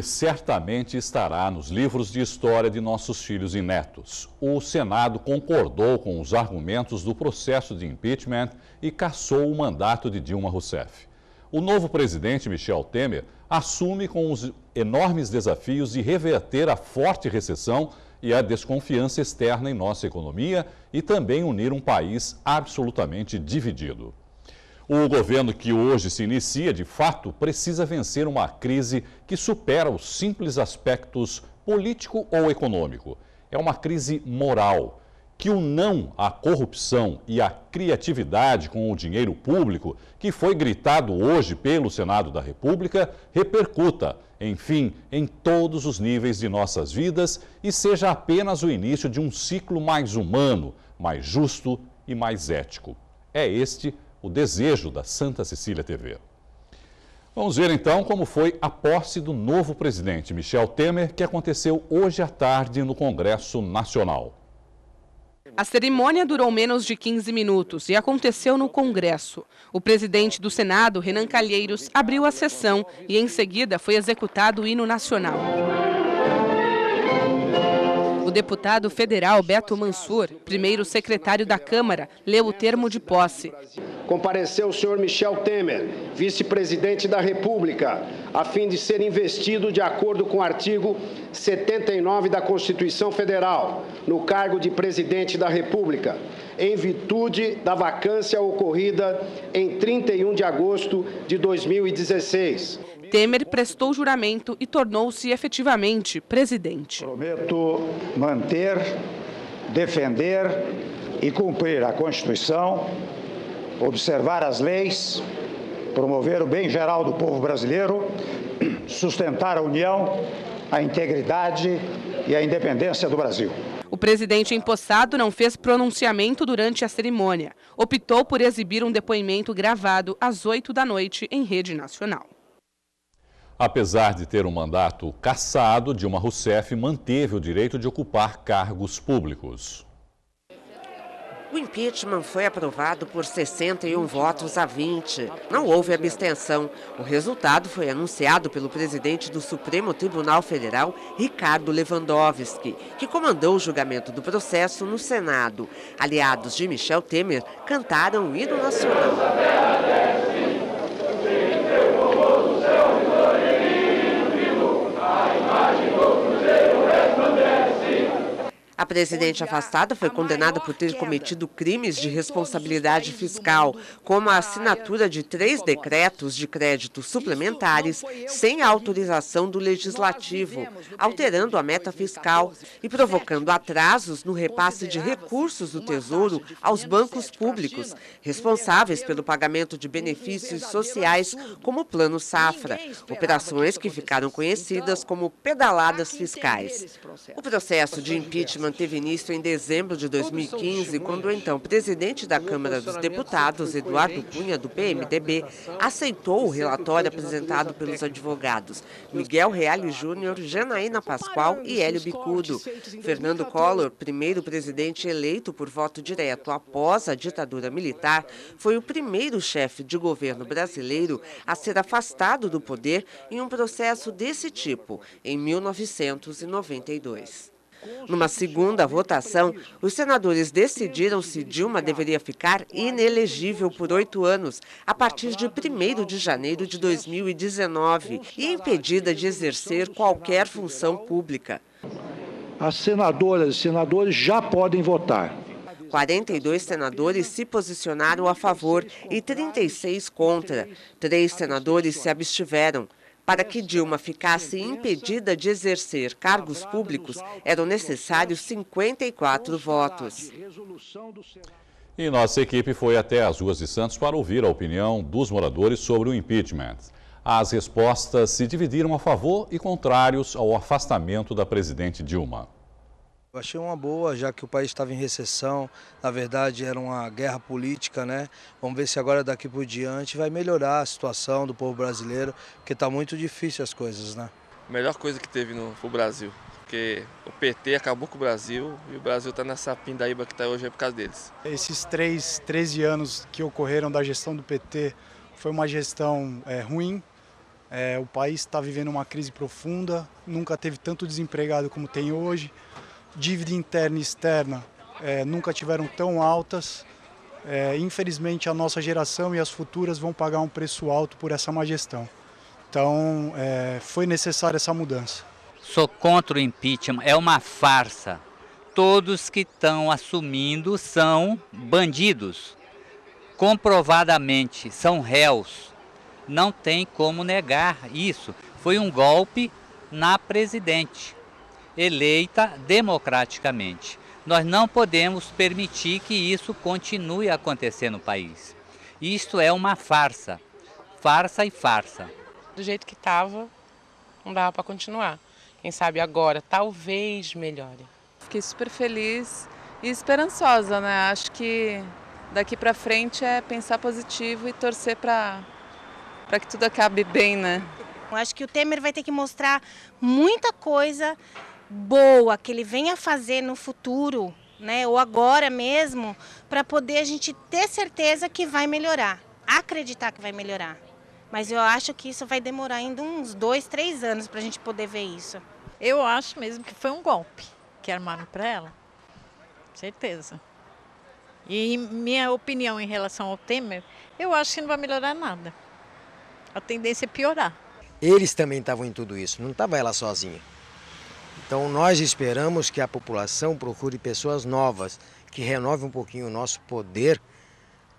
Certamente estará nos livros de história de nossos filhos e netos. O Senado concordou com os argumentos do processo de impeachment e cassou o mandato de Dilma Rousseff. O novo presidente, Michel Temer, assume com os enormes desafios de reverter a forte recessão e a desconfiança externa em nossa economia e também unir um país absolutamente dividido. O governo que hoje se inicia, de fato, precisa vencer uma crise que supera os simples aspectos político ou econômico. É uma crise moral, que o não à corrupção e à criatividade com o dinheiro público, que foi gritado hoje pelo Senado da República, repercuta, enfim, em todos os níveis de nossas vidas e seja apenas o início de um ciclo mais humano, mais justo e mais ético. É este o desejo da Santa Cecília TV. Vamos ver então como foi a posse do novo presidente, Michel Temer, que aconteceu hoje à tarde no Congresso Nacional. A cerimônia durou menos de 15 minutos e aconteceu no Congresso. O presidente do Senado, Renan Calheiros, abriu a sessão e em seguida foi executado o hino nacional. O deputado federal Beto Mansur, primeiro secretário da Câmara, leu o termo de posse. Compareceu o senhor Michel Temer, vice-presidente da República, a fim de ser investido de acordo com o artigo 79 da Constituição Federal, no cargo de presidente da República, em virtude da vacância ocorrida em 31 de agosto de 2016. Temer prestou juramento e tornou-se efetivamente presidente. Prometo manter, defender e cumprir a Constituição, observar as leis, promover o bem geral do povo brasileiro, sustentar a união, a integridade e a independência do Brasil. O presidente empossado não fez pronunciamento durante a cerimônia. Optou por exibir um depoimento gravado às 8 da noite em rede nacional. Apesar de ter um mandato cassado, Dilma Rousseff manteve o direito de ocupar cargos públicos. O impeachment foi aprovado por 61 votos a 20. Não houve abstenção. O resultado foi anunciado pelo presidente do Supremo Tribunal Federal, Ricardo Lewandowski, que comandou o julgamento do processo no Senado. Aliados de Michel Temer cantaram o hino nacional. A presidente afastada foi condenada por ter cometido crimes de responsabilidade fiscal, como a assinatura de 3 decretos de crédito suplementares sem a autorização do Legislativo, alterando a meta fiscal e provocando atrasos no repasse de recursos do Tesouro aos bancos públicos, responsáveis pelo pagamento de benefícios sociais como o Plano Safra, operações que ficaram conhecidas como pedaladas fiscais. O processo de impeachment teve início em dezembro de 2015, quando o então presidente da Câmara dos Deputados, Eduardo Cunha, do PMDB, aceitou o relatório apresentado pelos advogados Miguel Reale Júnior, Janaína Pascoal e Hélio Bicudo. Fernando Collor, primeiro presidente eleito por voto direto após a ditadura militar, foi o primeiro chefe de governo brasileiro a ser afastado do poder em um processo desse tipo, em 1992. Numa segunda votação, os senadores decidiram se Dilma deveria ficar inelegível por 8 anos, a partir de 1º de janeiro de 2019, e impedida de exercer qualquer função pública. As senadoras e senadores já podem votar. 42 senadores se posicionaram a favor e 36 contra. 3 senadores se abstiveram. Para que Dilma ficasse impedida de exercer cargos públicos, eram necessários 54 votos. E nossa equipe foi até as ruas de Santos para ouvir a opinião dos moradores sobre o impeachment. As respostas se dividiram a favor e contrários ao afastamento da presidente Dilma. Eu achei uma boa, já que o país estava em recessão, na verdade era uma guerra política, né? Vamos ver se agora daqui por diante vai melhorar a situação do povo brasileiro, porque está muito difícil as coisas, né? A melhor coisa que teve no Brasil, porque o PT acabou com o Brasil e o Brasil está nessa pindaíba que está hoje é por causa deles. Esses 13 anos que ocorreram da gestão do PT foi uma gestão ruim, O país está vivendo uma crise profunda, nunca teve tanto desempregado como tem hoje. Dívida interna e externa nunca tiveram tão altas. Infelizmente, a nossa geração e as futuras vão pagar um preço alto por essa má gestão. Então, foi necessária essa mudança. Sou contra o impeachment, é uma farsa. Todos que estão assumindo são bandidos, comprovadamente, são réus. Não tem como negar isso. Foi um golpe na presidente, eleita democraticamente. Nós não podemos permitir que isso continue a acontecer no país. Isto é uma farsa, farsa e farsa. Do jeito que estava, não dava para continuar. Quem sabe agora, talvez melhore. Fiquei super feliz e esperançosa, né? Acho que daqui para frente é pensar positivo e torcer para que tudo acabe bem, né? Eu acho que o Temer vai ter que mostrar muita coisa boa que ele venha fazer no futuro, né? Ou agora mesmo, para poder a gente ter certeza que vai melhorar, acreditar que vai melhorar. Mas eu acho que isso vai demorar ainda uns 2, 3 anos para a gente poder ver isso. Eu acho mesmo que foi um golpe que armaram para ela, certeza. E minha opinião em relação ao Temer, eu acho que não vai melhorar nada. A tendência é piorar. Eles também estavam em tudo isso, não estava ela sozinha. Então nós esperamos que a população procure pessoas novas, que renovem um pouquinho o nosso poder,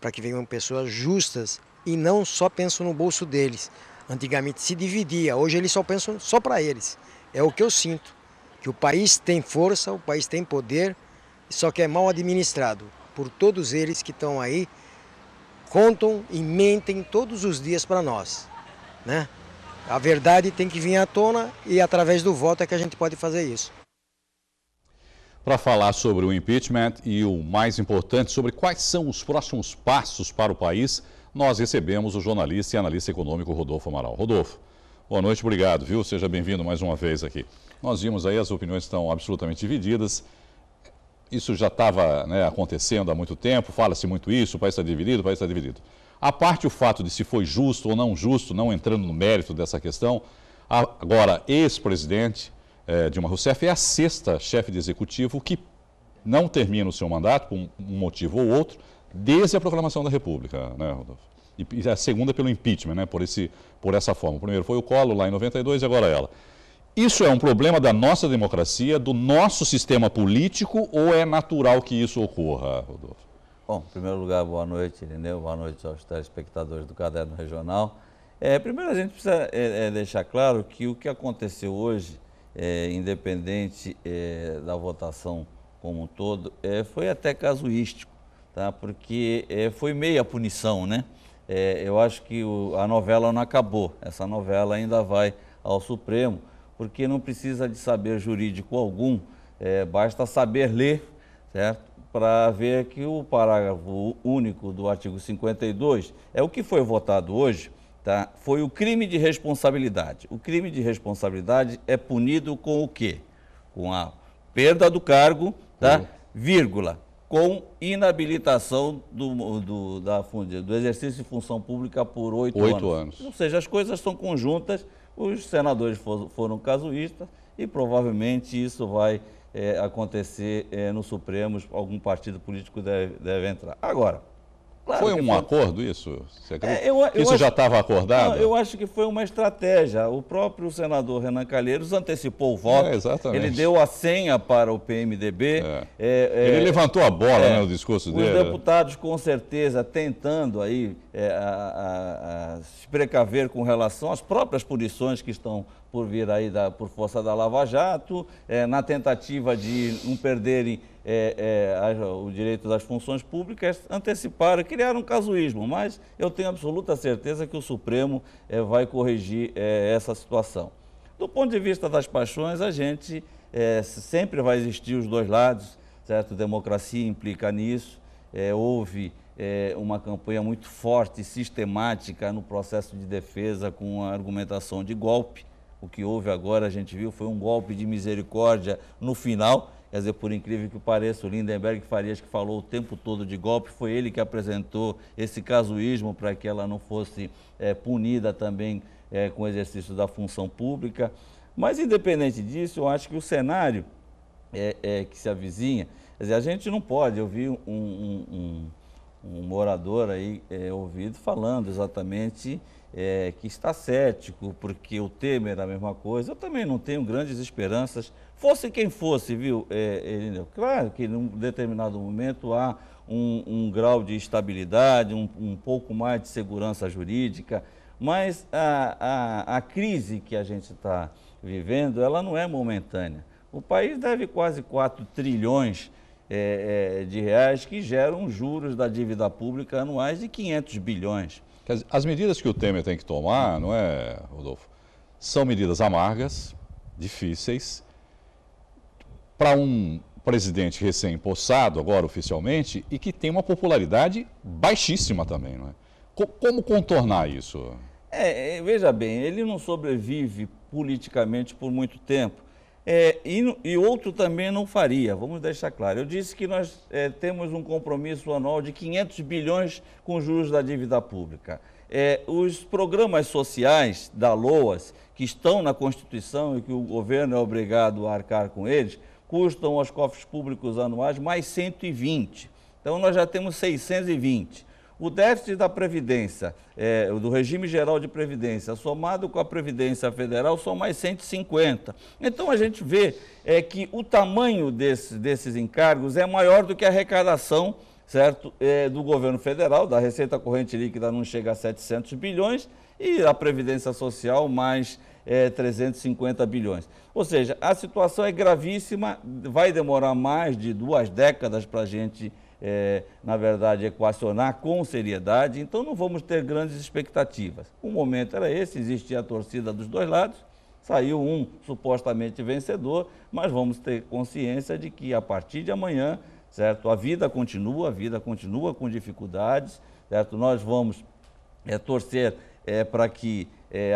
para que venham pessoas justas e não só pensam no bolso deles. Antigamente se dividia, hoje eles só pensam só para eles. É o que eu sinto, que o país tem força, o país tem poder, só que é mal administrado por todos eles que estão aí, contam e mentem todos os dias para nós, né? A verdade tem que vir à tona e através do voto é que a gente pode fazer isso. Para falar sobre o impeachment e o mais importante, sobre quais são os próximos passos para o país, nós recebemos o jornalista e analista econômico Rodolfo Amaral. Rodolfo, boa noite, obrigado, viu? Seja bem-vindo mais uma vez aqui. Nós vimos aí, as opiniões estão absolutamente divididas. Isso já estava acontecendo há muito tempo, fala-se muito isso, o país está dividido, o país está dividido. A parte o fato de se foi justo ou não justo, não entrando no mérito dessa questão, agora, ex-presidente Dilma Rousseff é a 6ª chefe de executivo que não termina o seu mandato, por um motivo ou outro, desde a proclamação da República, né, Rodolfo? E a 2ª pelo impeachment, né, por essa forma. O primeiro foi o Collor, lá em 92, e agora ela. Isso é um problema da nossa democracia, do nosso sistema político, ou é natural que isso ocorra, Rodolfo? Bom, em primeiro lugar, boa noite, Irineu, boa noite aos telespectadores do Caderno Regional. Primeiro, a gente precisa deixar claro que o que aconteceu hoje, independente da votação como um todo, foi até casuístico, tá? Porque foi meia punição, né? Eu acho que a novela não acabou, essa novela ainda vai ao Supremo, porque não precisa de saber jurídico algum, basta saber ler, certo? Para ver que o parágrafo único do artigo 52 é o que foi votado hoje, tá? Foi o crime de responsabilidade. O crime de responsabilidade é punido com o quê? Com a perda do cargo, tá? Vírgula, com inabilitação do exercício de função pública por 8 anos. Ou seja, as coisas são conjuntas, os senadores foram casuístas e provavelmente isso vai acontecer no Supremo, algum partido político deve entrar. Agora, claro, foi um acordo isso? Você acredita? Isso já estava acordado? Não, eu acho que foi uma estratégia. O próprio senador Renan Calheiros antecipou o voto. Ele deu a senha para o PMDB. Ele levantou a bola no discurso dele. Os deputados, com certeza, tentando aí se precaver com relação às próprias punições que estão por vir aí por força da Lava Jato, na tentativa de não perderem o direito das funções públicas, anteciparam, criaram um casuísmo, mas eu tenho absoluta certeza que o Supremo vai corrigir essa situação. Do ponto de vista das paixões, a gente sempre vai existir os dois lados, certo? Democracia implica nisso, houve uma campanha muito forte e sistemática no processo de defesa com a argumentação de golpe. O que houve agora, a gente viu, foi um golpe de misericórdia no final. Quer dizer, por incrível que pareça, o Lindenberg Farias, que falou o tempo todo de golpe, foi ele que apresentou esse casuísmo para que ela não fosse punida também com o exercício da função pública. Mas, independente disso, eu acho que o cenário que se avizinha, quer dizer, a gente não pode. Eu vi um morador aí ouvido falando exatamente que está cético, porque o Temer era a mesma coisa. Eu também não tenho grandes esperanças, fosse quem fosse, viu, Irineu? Claro que num determinado momento há um grau de estabilidade, um pouco mais de segurança jurídica, mas a crise que a gente está vivendo, ela não é momentânea. O país deve quase 4 trilhões de reais, que geram juros da dívida pública anuais de 500 bilhões. As medidas que o Temer tem que tomar, não é, Rodolfo? São medidas amargas, difíceis, para um presidente recém-possado, agora oficialmente, e que tem uma popularidade baixíssima também, não é? Como contornar isso? Veja bem, ele não sobrevive politicamente por muito tempo. E outro também não faria, vamos deixar claro. Eu disse que nós temos um compromisso anual de 500 bilhões com juros da dívida pública. Os programas sociais da LOAS, que estão na Constituição e que o governo é obrigado a arcar com eles, custam aos cofres públicos anuais mais 120. Então nós já temos 620. O déficit da Previdência, do regime geral de Previdência, somado com a Previdência Federal, são mais 150. Então a gente vê que o tamanho desses encargos é maior do que a arrecadação, certo, do governo federal. Da Receita Corrente Líquida não chega a 700 bilhões e a Previdência Social mais 350 bilhões. Ou seja, a situação é gravíssima, vai demorar mais de 2 décadas para a gente na verdade, equacionar com seriedade, então não vamos ter grandes expectativas. O momento era esse, existia a torcida dos dois lados, saiu um supostamente vencedor, mas vamos ter consciência de que a partir de amanhã, certo, a vida continua com dificuldades, certo? Nós vamos torcer para que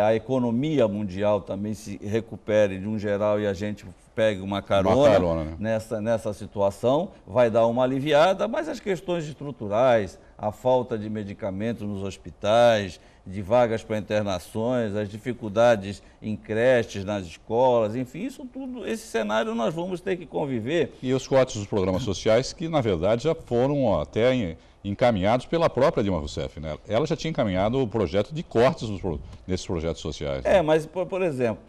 a economia mundial também se recupere de um geral e a gente pegue uma carona, né? nessa situação, vai dar uma aliviada, mas as questões estruturais, a falta de medicamentos nos hospitais, de vagas para internações, as dificuldades em creches, nas escolas, enfim, isso tudo, esse cenário nós vamos ter que conviver. E os cortes dos programas sociais que, na verdade, já foram até encaminhados pela própria Dilma Rousseff, né? Ela já tinha encaminhado o projeto de cortes nesses projetos sociais. Né? Mas, por exemplo,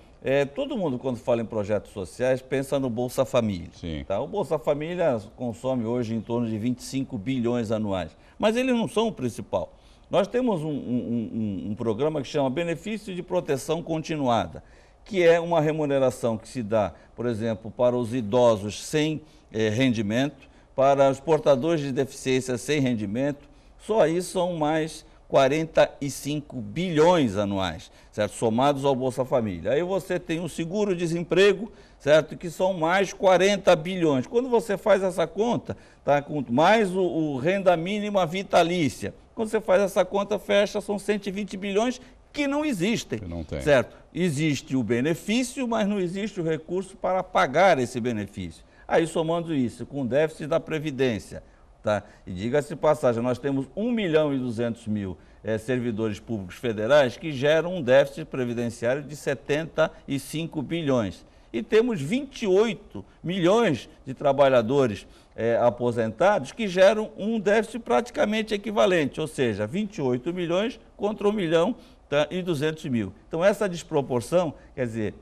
todo mundo, quando fala em projetos sociais, pensa no Bolsa Família. Sim. Tá? O Bolsa Família consome hoje em torno de 25 bilhões anuais, mas eles não são o principal. Nós temos um programa que chama Benefício de Proteção Continuada, que é uma remuneração que se dá, por exemplo, para os idosos sem rendimento, para os portadores de deficiência sem rendimento. Só isso são mais 45 bilhões anuais, certo? Somados ao Bolsa Família. Aí você tem o seguro-desemprego, certo? Que são mais 40 bilhões. Quando você faz essa conta, tá? Com mais o renda mínima vitalícia, quando você faz essa conta, fecha, são 120 bilhões que não existem, certo? Existe o benefício, mas não existe o recurso para pagar esse benefício. Aí, somando isso com o déficit da Previdência, tá? E diga-se de passagem, nós temos 1.200.000 servidores públicos federais que geram um déficit previdenciário de 75 bilhões. E temos 28 milhões de trabalhadores aposentados que geram um déficit praticamente equivalente, ou seja, 28 milhões contra 1.200.000. Então, essa desproporção, quer dizer,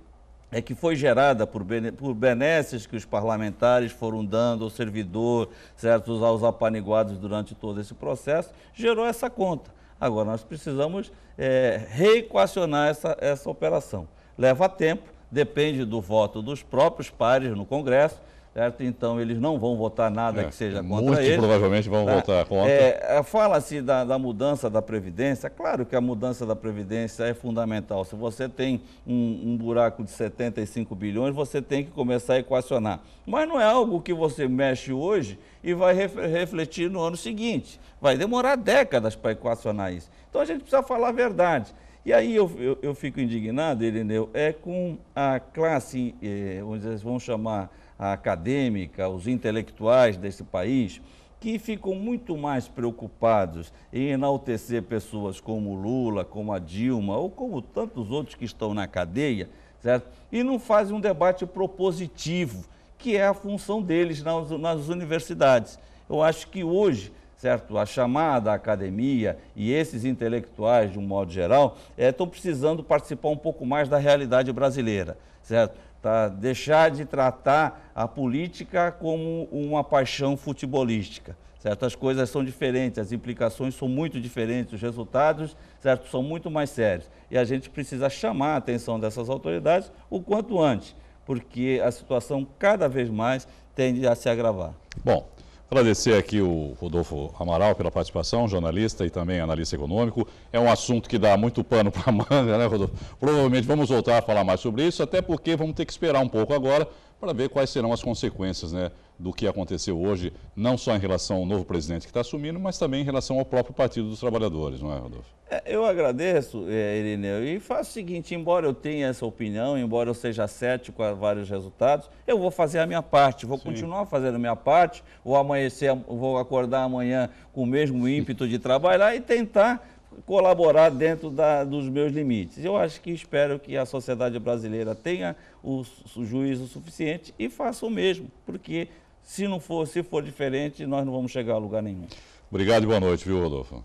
que foi gerada por benesses que os parlamentares foram dando ao servidor, certo, aos apaniguados durante todo esse processo, gerou essa conta. Agora, nós precisamos reequacionar essa operação. Leva tempo, depende do voto dos próprios pares no Congresso, certo? Então, eles não vão votar nada que seja contra eles. Muito provavelmente vão votar contra. Fala-se da mudança da Previdência. Claro que a mudança da Previdência é fundamental. Se você tem um buraco de 75 bilhões, você tem que começar a equacionar. Mas não é algo que você mexe hoje e vai refletir no ano seguinte. Vai demorar décadas para equacionar isso. Então, a gente precisa falar a verdade. E aí eu fico indignado, Irineu, com a classe, vamos chamar a acadêmica, os intelectuais desse país, que ficam muito mais preocupados em enaltecer pessoas como Lula, como a Dilma ou como tantos outros que estão na cadeia, certo? E não fazem um debate propositivo, que é a função deles nas universidades. Eu acho que hoje, certo, a chamada academia e esses intelectuais, de um modo geral, estão precisando participar um pouco mais da realidade brasileira, certo? Deixar de tratar a política como uma paixão futebolística, certo? As coisas são diferentes, as implicações são muito diferentes, os resultados, certo, são muito mais sérios. E a gente precisa chamar a atenção dessas autoridades o quanto antes, porque a situação cada vez mais tende a se agravar. Bom, agradecer aqui o Rodolfo Amaral pela participação, jornalista e também analista econômico. É um assunto que dá muito pano para a manga, né, Rodolfo? Provavelmente vamos voltar a falar mais sobre isso, até porque vamos ter que esperar um pouco agora para ver quais serão as consequências, né, do que aconteceu hoje, não só em relação ao novo presidente que está assumindo, mas também em relação ao próprio Partido dos Trabalhadores, não é, Rodolfo? Eu agradeço, Irineu, e faço o seguinte, embora eu tenha essa opinião, embora eu seja cético a vários resultados, eu vou fazer a minha parte, vou continuar fazendo a minha parte, vou acordar amanhã com o mesmo ímpeto de trabalhar e tentar colaborar dentro dos meus limites. Eu acho que espero que a sociedade brasileira tenha o juízo suficiente e faça o mesmo, porque se for diferente, nós não vamos chegar a lugar nenhum. Obrigado e boa noite, viu, Rodolfo?